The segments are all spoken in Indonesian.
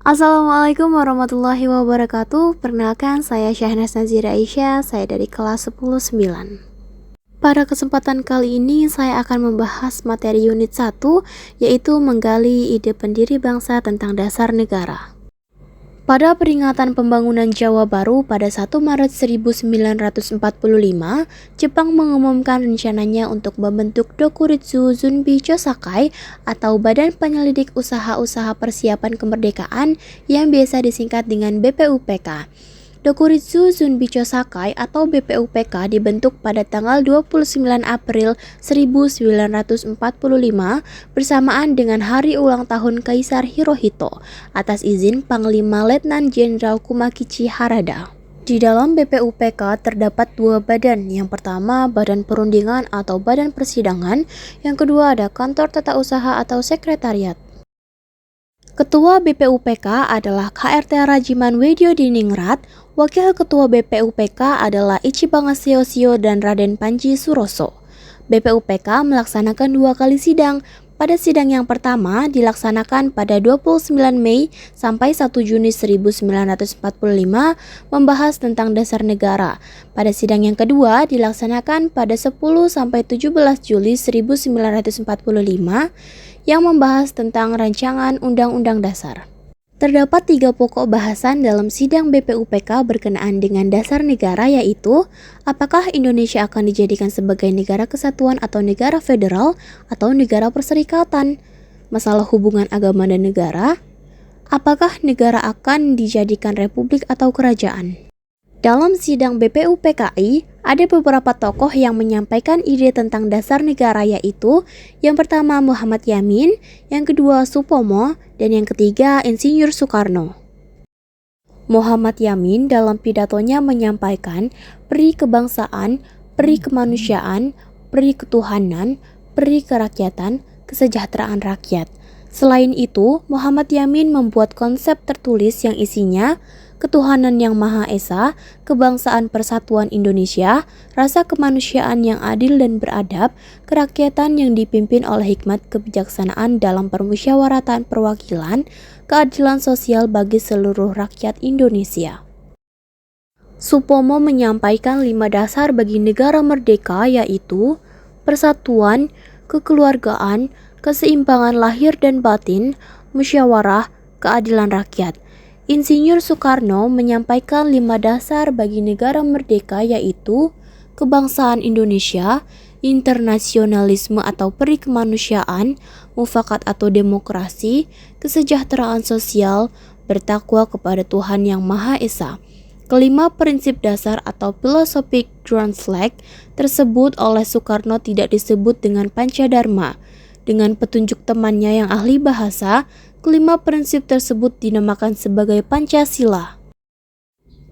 Assalamualaikum warahmatullahi wabarakatuh. Perkenalkan, saya Syahnas Nazira Aisyah, saya dari kelas 10-9. Pada kesempatan kali ini saya akan membahas materi unit 1, yaitu menggali ide pendiri bangsa tentang dasar negara. Pada peringatan pembangunan Jawa Baru pada 1 Maret 1945, Jepang mengumumkan rencananya untuk membentuk Dokuritsu Zunbi Chosakai atau Badan Penyelidik Usaha-Usaha Persiapan Kemerdekaan yang biasa disingkat dengan BPUPK. Dokuritsu Zunbi Chosakai atau BPUPK dibentuk pada tanggal 29 April 1945 bersamaan dengan hari ulang tahun Kaisar Hirohito atas izin Panglima Letnan Jenderal Kumakichi Harada. Di dalam BPUPK terdapat dua badan. Yang pertama, Badan Perundingan atau Badan Persidangan. Yang kedua ada Kantor Tata Usaha atau Sekretariat. Ketua BPUPK adalah KRT Rajiman Wedyo Diningrat, Wakil Ketua BPUPK adalah Ichibanga Seosio dan Raden Panji Suroso. BPUPK melaksanakan 2 kali sidang. Pada sidang yang pertama dilaksanakan pada 29 Mei sampai 1 Juni 1945 membahas tentang dasar negara. Pada sidang yang kedua dilaksanakan pada 10 sampai 17 Juli 1945 yang membahas tentang rancangan Undang-Undang Dasar. Terdapat 3 pokok bahasan dalam sidang BPUPK berkenaan dengan dasar negara, yaitu apakah Indonesia akan dijadikan sebagai negara kesatuan atau negara federal atau negara perserikatan, masalah hubungan agama dan negara, apakah negara akan dijadikan republik atau kerajaan. Dalam sidang BPUPKI, ada beberapa tokoh yang menyampaikan ide tentang dasar negara, yaitu yang pertama Muhammad Yamin, yang kedua Supomo, dan yang ketiga Insinyur Soekarno. Muhammad Yamin dalam pidatonya menyampaikan peri kebangsaan, peri kemanusiaan, peri ketuhanan, peri kerakyatan, kesejahteraan rakyat. Selain itu, Muhammad Yamin membuat konsep tertulis yang isinya ketuhanan yang Maha Esa, kebangsaan persatuan Indonesia, rasa kemanusiaan yang adil dan beradab, kerakyatan yang dipimpin oleh hikmat kebijaksanaan dalam permusyawaratan perwakilan, keadilan sosial bagi seluruh rakyat Indonesia. Supomo menyampaikan 5 dasar bagi negara merdeka, yaitu persatuan, kekeluargaan, keseimbangan lahir dan batin, musyawarah, keadilan rakyat. Insinyur Soekarno menyampaikan 5 dasar bagi negara merdeka, yaitu kebangsaan Indonesia, internasionalisme atau peri kemanusiaan, mufakat atau demokrasi, kesejahteraan sosial, bertakwa kepada Tuhan Yang Maha Esa. Kelima prinsip dasar atau philosophic ground flag tersebut oleh Soekarno tidak disebut dengan Pancadharma. Dengan petunjuk temannya yang ahli bahasa, kelima prinsip tersebut dinamakan sebagai Pancasila.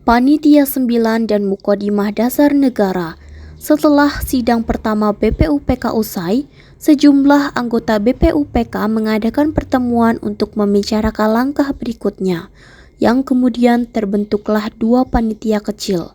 Panitia 9 dan Mukodimah Dasar Negara. Setelah sidang pertama BPUPK usai, sejumlah anggota BPUPK mengadakan pertemuan untuk membicarakan langkah berikutnya, yang kemudian terbentuklah 2 panitia kecil.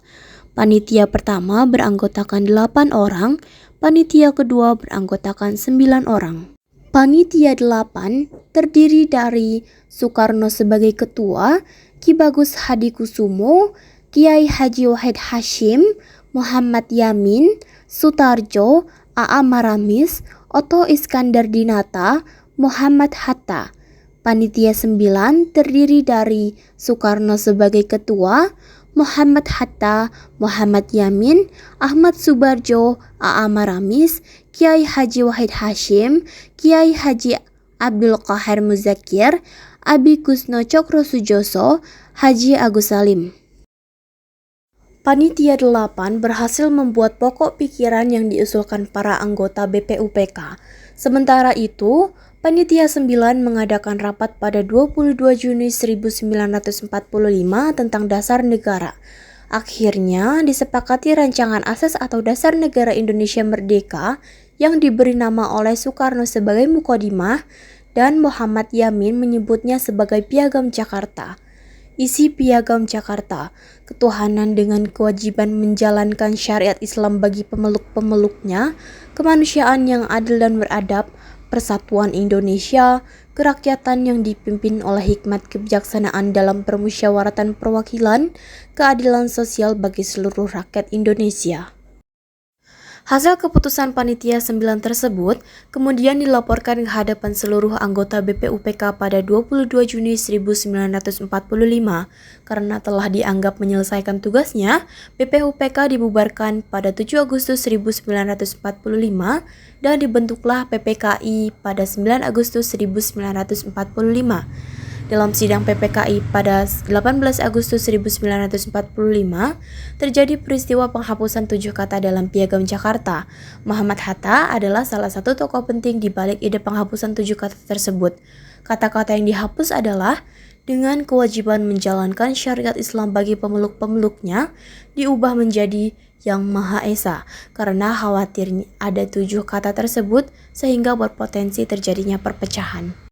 Panitia pertama beranggotakan 8 orang, panitia kedua beranggotakan 9 orang. Panitia 8 terdiri dari Soekarno sebagai ketua, Ki Bagus Hadikusumo, Kiai Haji Wahid Hasyim, Muhammad Yamin, Sutarjo, A.A. Maramis, Otto Iskandar Dinata, Muhammad Hatta. Panitia 9 terdiri dari Soekarno sebagai ketua, Muhammad Hatta, Muhammad Yamin, Ahmad Subarjo, A.A. Maramis, Kiai Haji Wahid Hasyim, Kiai Haji Abdul Qahar Muzakir, Abi Kusno Cokro Sujoso, Haji Agus Salim. Panitia 8 berhasil membuat pokok pikiran yang diusulkan para anggota BPUPK. Sementara itu, Panitia 9 mengadakan rapat pada 22 Juni 1945 tentang dasar negara. Akhirnya disepakati rancangan asas atau dasar negara Indonesia Merdeka yang diberi nama oleh Soekarno sebagai Mukodimah dan Muhammad Yamin menyebutnya sebagai Piagam Jakarta. Isi Piagam Jakarta, ketuhanan dengan kewajiban menjalankan syariat Islam bagi pemeluk-pemeluknya, kemanusiaan yang adil dan beradab, persatuan Indonesia, kerakyatan yang dipimpin oleh hikmat kebijaksanaan dalam permusyawaratan perwakilan, keadilan sosial bagi seluruh rakyat Indonesia. Hasil keputusan Panitia 9 tersebut kemudian dilaporkan ke hadapan seluruh anggota BPUPK pada 22 Juni 1945. Karena telah dianggap menyelesaikan tugasnya, BPUPK dibubarkan pada 7 Agustus 1945 dan dibentuklah PPKI pada 9 Agustus 1945. Dalam sidang PPKI pada 18 Agustus 1945, terjadi peristiwa penghapusan 7 kata dalam Piagam Jakarta. Muhammad Hatta adalah salah satu tokoh penting di balik ide penghapusan 7 kata tersebut. Kata-kata yang dihapus adalah dengan kewajiban menjalankan syariat Islam bagi pemeluk-pemeluknya diubah menjadi Yang Maha Esa karena khawatir ada 7 kata tersebut sehingga berpotensi terjadinya perpecahan.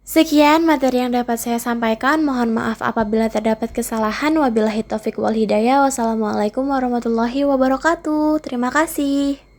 Sekian materi yang dapat saya sampaikan. Mohon maaf apabila terdapat kesalahan. Wabillahi taufik wal hidayah. Wassalamualaikum warahmatullahi wabarakatuh. Terima kasih.